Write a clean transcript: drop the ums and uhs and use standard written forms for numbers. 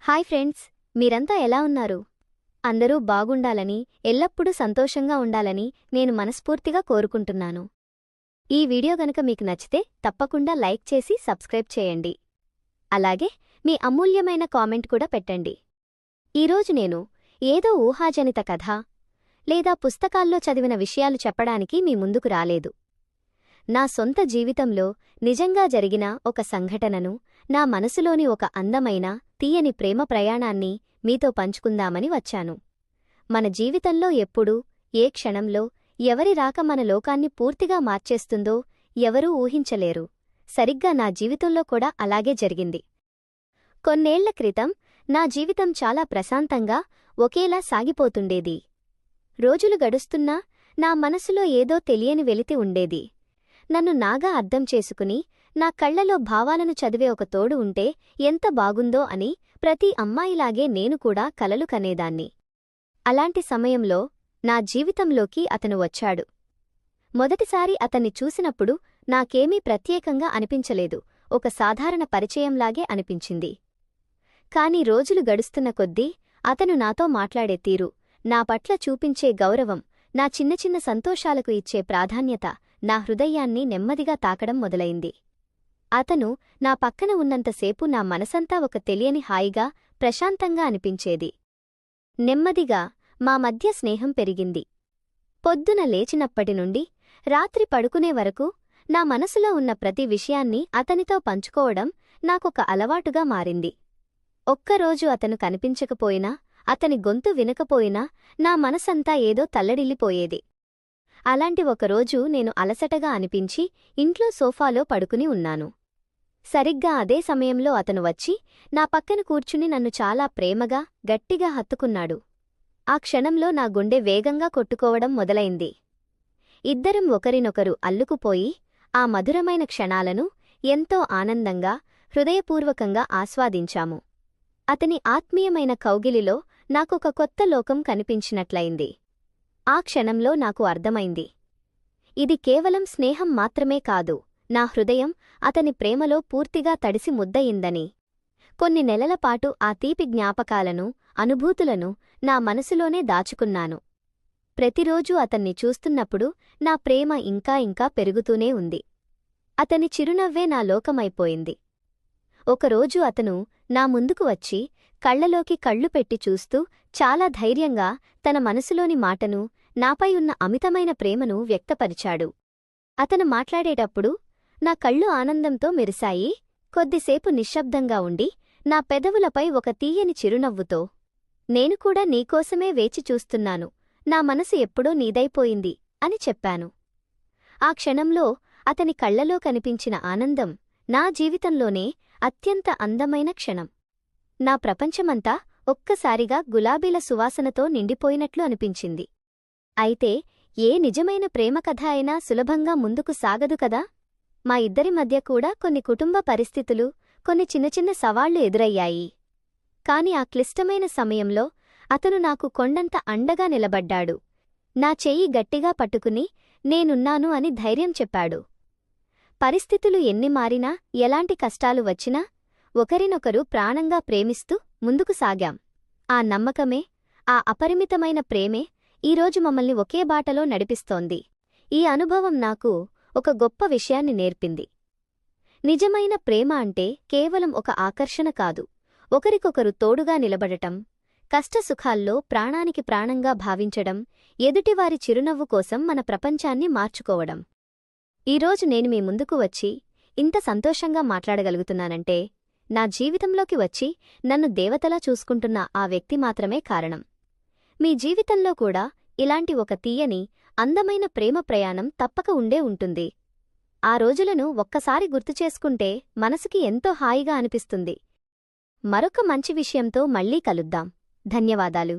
Hi friends, మీరంతా ఎలా ఉన్నారు? అందరూ బాగుండాలని, ఎల్లప్పుడూ సంతోషంగా ఉండాలని నేను మనస్ఫూర్తిగా కోరుకుంటున్నాను. ఈ వీడియో గనుక మీకు నచ్చితే తప్పకుండా లైక్ చేసి సబ్స్క్రైబ్ చేయండి. అలాగే మీ అమూల్యమైన కామెంట్ కూడా పెట్టండి. ఈరోజు నేను ఏదో ఊహాజనిత కథ లేదా పుస్తకాల్లో చదివిన విషయాలు చెప్పడానికి మీ ముందుకు రాలేదు. నా సొంత జీవితంలో నిజంగా జరిగిన ఒక సంఘటనను, నా మనసులోని ఒక అందమైన, తీయని ప్రేమ ప్రయాణాన్ని మీతో పంచుకుందామని వచ్చాను. మన జీవితంలో ఎప్పుడు, ఏ క్షణంలో ఎవరి రాక మన లోకాన్ని పూర్తిగా మార్చేస్తుందో ఎవరూ ఊహించలేరు. సరిగ్గా నా జీవితంలో కూడా అలాగే జరిగింది. కొన్నేళ్ల క్రితం నా జీవితం చాలా ప్రశాంతంగా, ఒకేలా సాగిపోతుండేది. రోజులు గడుస్తున్నా నా మనసులో ఏదో తెలియని వెలితి ఉండేది. నన్ను నాగా అర్థం చేసుకుని, నా కళ్లలో భావాలను చదివే ఒక తోడు ఉంటే ఎంత బాగుందో అని ప్రతి అమ్మాయిలాగే నేను కూడా కలలు కనేదాన్ని. అలాంటి సమయంలో నా జీవితంలోకి అతను వచ్చాడు. మొదటిసారి అతన్ని చూసినప్పుడు నాకేమీ ప్రత్యేకంగా అనిపించలేదు, ఒక సాధారణ పరిచయంలాగే అనిపించింది. కాని రోజులు గడుస్తున్న కొద్దీ అతను నాతో మాట్లాడే తీరు, నా పట్ల చూపించే గౌరవం, నా చిన్న చిన్న సంతోషాలకు ఇచ్చే ప్రాధాన్యత నా హృదయాన్ని నెమ్మదిగా తాకడం మొదలైంది. అతను నా పక్కన ఉన్నంతసేపు నా మనసంతా ఒక తెలియని హాయిగా, ప్రశాంతంగా అనిపించేది. నెమ్మదిగా మా మధ్య స్నేహం పెరిగింది. పొద్దున లేచినప్పటినుండి రాత్రి పడుకునే వరకు నా మనసులో ఉన్న ప్రతి విషయాన్ని అతనితో పంచుకోవడం నాకొక అలవాటుగా మారింది. ఒక్కరోజు అతను కనిపించకపోయినా, అతని గొంతు వినకపోయినా నా మనసంతా ఏదో తల్లడిల్లిపోయేది. అలాంటి ఒకరోజు నేను అలసటగా అనిపించి ఇంట్లో సోఫాలో పడుకుని ఉన్నాను. సరిగ్గా అదే సమయంలో అతను వచ్చి నా పక్కన కూర్చుని నన్ను చాలా ప్రేమగా, గట్టిగా హత్తుకున్నాడు. ఆ క్షణంలో నా గుండె వేగంగా కొట్టుకోవడం మొదలైంది. ఇద్దరం ఒకరినొకరు అల్లుకుపోయి ఆ మధురమైన క్షణాలను ఎంతో ఆనందంగా, హృదయపూర్వకంగా ఆస్వాదించాము. అతని ఆత్మీయమైన కౌగిలిలో నాకొక కొత్త లోకం కనిపించినట్లయింది. ఆ క్షణంలో నాకు అర్థమైంది, ఇది కేవలం స్నేహం మాత్రమే కాదు, నా హృదయం అతని ప్రేమలో పూర్తిగా తడిసి ముద్దయిందని. కొన్ని నెలలపాటు ఆ తీపి జ్ఞాపకాలను, అనుభూతులను నా మనసులోనే దాచుకున్నాను. ప్రతిరోజూ అతన్ని చూస్తున్నప్పుడు నా ప్రేమ ఇంకా ఇంకా పెరుగుతూనే ఉంది. అతని చిరునవ్వే నా లోకమైపోయింది. ఒకరోజు అతను నా ముందుకు వచ్చి కళ్లలోకి కళ్ళు పెట్టి చూస్తూ చాలా ధైర్యంగా తన మనసులోని మాటను, నాపై ఉన్న అమితమైన ప్రేమను వ్యక్తపరిచాడు. అతను మాట్లాడేటప్పుడు నా కళ్ళు ఆనందంతో మెరిశాయి. కొద్దిసేపు నిశ్శబ్దంగా ఉండి నా పెదవులపై ఒక తీయని చిరునవ్వుతో, నేను కూడా నీకోసమే వేచి చూస్తున్నాను, నా మనసు ఎప్పుడో నీదైపోయింది అని చెప్పాను. ఆ క్షణంలో అతని కళ్లలో కనిపించిన ఆనందం నా జీవితంలోనే అత్యంత అందమైన క్షణం. నా ప్రపంచమంతా ఒక్కసారిగా గులాబీల సువాసనతో నిండిపోయినట్లు అనిపించింది. అయితే ఏ నిజమైన ప్రేమకథ అయినా సులభంగా ముందుకు సాగదు కదా. మా ఇద్దరి మధ్య కూడా కొన్ని కుటుంబ పరిస్థితులు, కొన్ని చిన్న చిన్న సవాళ్లు ఎదురయ్యాయి. కాని ఆ క్లిష్టమైన సమయంలో అతను నాకు కొండంత అండగా నిలబడ్డాడు. నా చెయ్యి గట్టిగా పట్టుకుని నేనున్నాను అని ధైర్యం చెప్పాడు. పరిస్థితులు ఎన్ని మారినా, ఎలాంటి కష్టాలు వచ్చినా ఒకరినొకరు ప్రాణంగా ప్రేమిస్తూ ముందుకు సాగాం. ఆ నమ్మకమే, ఆ అపరిమితమైన ప్రేమే ఈరోజు మమ్మల్ని ఒకే బాటలో నడిపిస్తోంది. ఈ అనుభవం నాకు ఒక గొప్ప విషయాన్ని నేర్పింది. నిజమైన ప్రేమ అంటే కేవలం ఒక ఆకర్షణ కాదు, ఒకరికొకరు తోడుగా నిలబడటం, కష్టసుఖాల్లో ప్రాణానికి ప్రాణంగా భావించడం, ఎదుటివారి చిరునవ్వు కోసం మన ప్రపంచాన్ని మార్చుకోవడం. ఈరోజు నేను మీ ముందుకు వచ్చి ఇంత సంతోషంగా మాట్లాడగలుగుతున్నానంటే నా జీవితంలోకి వచ్చి నన్ను దేవతలా చూసుకుంటున్న ఆ వ్యక్తి మాత్రమే కారణం. మీ జీవితంలో కూడా ఇలాంటి ఒక తీయని, అందమైన ప్రేమ ప్రయాణం తప్పక ఉండే ఉంటుంది. ఆ రోజులను ఒక్కసారి గుర్తుచేసుకుంటే మనసుకి ఎంతో హాయిగా అనిపిస్తుంది. మరొక మంచి విషయంతో మళ్ళీ కలుద్దాం. ధన్యవాదాలు.